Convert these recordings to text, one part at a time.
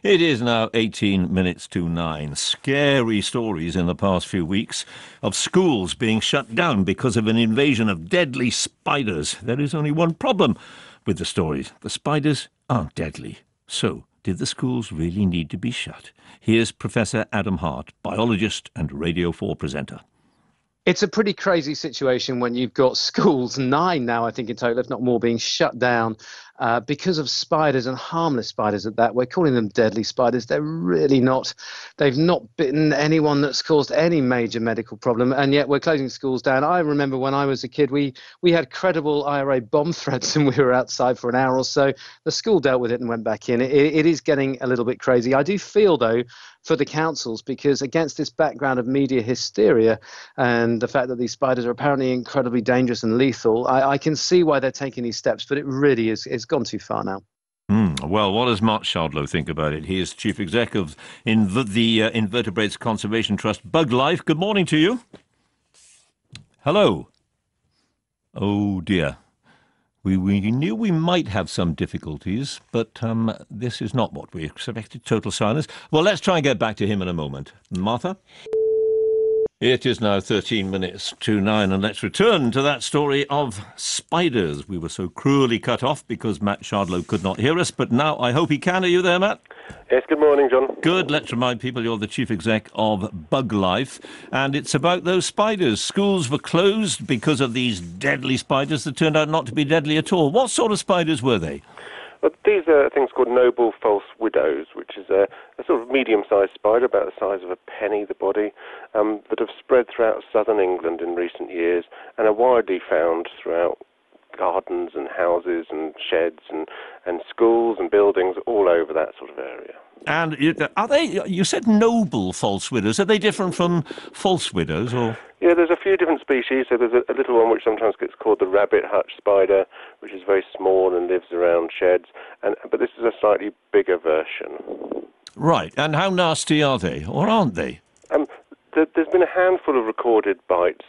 It is now 18 minutes to 9. Scary stories in the past few weeks of schools being shut down because of an invasion of deadly spiders. There is only one problem with the stories. The spiders aren't deadly. So, did the schools really need to be shut? Here's Professor Adam Hart, biologist and Radio 4 presenter. It's a pretty crazy situation when you've got schools, 9 now, I think in total, if not more, being shut down because of spiders, and harmless spiders at that. We're calling them deadly spiders. They're really not. They've not bitten anyone that's caused any major medical problem, and yet we're closing schools down. I remember when I was a kid, we had credible IRA bomb threats and we were outside for an hour or so. The school dealt with it and went back in. It is getting a little bit crazy. I do feel, though, for the councils, because against this background of media hysteria and the fact that these spiders are apparently incredibly dangerous and lethal, I can see why they're taking these steps, but it really is it's gone too far now. Well, what does Mark Shardlow think about it? He is Chief Exec of the Invertebrates Conservation Trust Bug Life. Good morning to you. Hello. Oh dear. We knew we might have some difficulties, but this is not what we expected. Total silence. Well, let's try and get back to him in a moment. Martha? It is now 13 minutes to 9, and let's return to that story of spiders. We were so cruelly cut off because Matt Shardlow could not hear us, but now I hope he can. Are you there, Matt? Yes, good morning, John. Good. Let's remind people you're the Chief Exec of Bug Life, and it's about those spiders. Schools were closed because of these deadly spiders that turned out not to be deadly at all. What sort of spiders were they? Well, these are things called noble false widows, which is a sort of medium-sized spider, about the size of a penny, the body, that have spread throughout southern England in recent years and are widely found throughout gardens and houses and sheds and schools and buildings all over that sort of area. And are they, you said noble false widows, are they different from false widows, or...? Yeah, there's a few different species. So there's a little one which sometimes gets called the rabbit hutch spider, which is very small and lives around sheds. But this is a slightly bigger version. Right. And how nasty are they, or aren't they? There's been a handful of recorded bites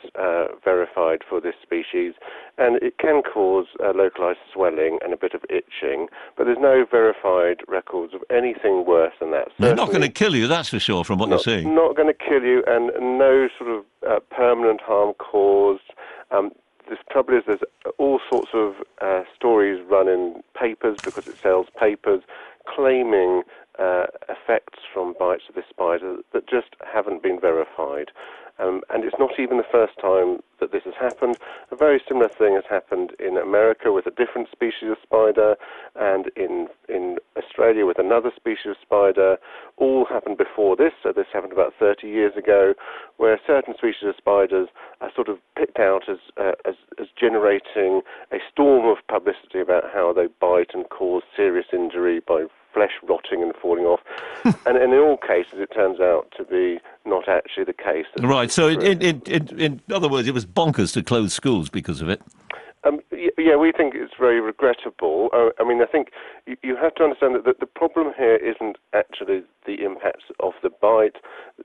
verified for this species, and it can cause localized swelling and a bit of itching, but there's no verified records of anything worse than that. They're not going to kill you, that's for sure, from what you're saying. Not going to kill you, and no sort of permanent harm caused. The trouble is there's all sorts of stories run in papers, because it sells papers, claiming effects from bites of this spider that just haven't been verified. And it's not even the first time that this has happened. A very similar thing has happened in America with a different species of spider, and in Australia with another species of spider. All happened before this, so this happened about 30 years ago, where certain species of spiders are sort of picked out as generating a storm of publicity about how they bite and cause serious injury by flesh rotting and falling off. And in all cases, it turns out to be not actually the case. Right, so in other words, it was bonkers to close schools because of it. Yeah, we think it's very regrettable. I mean, I think you have to understand that the problem here isn't actually the impacts of the bite.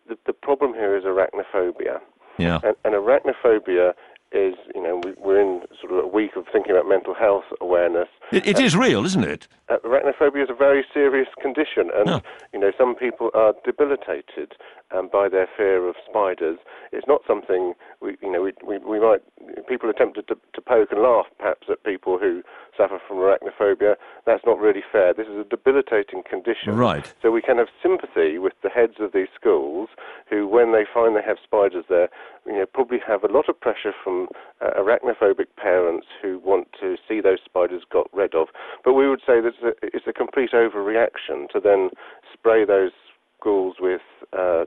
The problem here is arachnophobia. Yeah. And arachnophobia is, we're in sort of a week of thinking about mental health awareness. It is real, isn't it? Arachnophobia is a very serious condition, and some people are debilitated by their fear of spiders. It's not something people are tempted to poke and laugh perhaps at people who suffer from arachnophobia. That's not really fair. This is a debilitating condition. Right. So we can have sympathy with the heads of these schools who, when they find they have spiders there, probably have a lot of pressure from arachnophobic parents who want to see those spiders got rid of. But we would say that it's a complete overreaction to then spray those schools with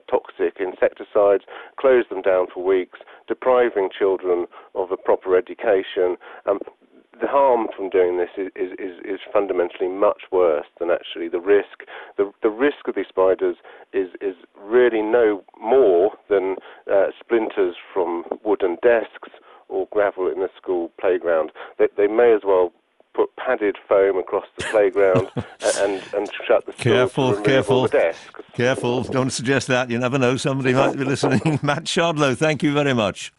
toxic insecticides, close them down for weeks, depriving children of a proper education. The harm from doing this is fundamentally much worse than actually the risk. The risk of these spiders is really no more than splinters from wooden desks or gravel in a school playground. They may as well put padded foam across the playground and shut the school to remove all the desks. Careful, don't suggest that. You never know, somebody might be listening. Matt Shardlow, thank you very much.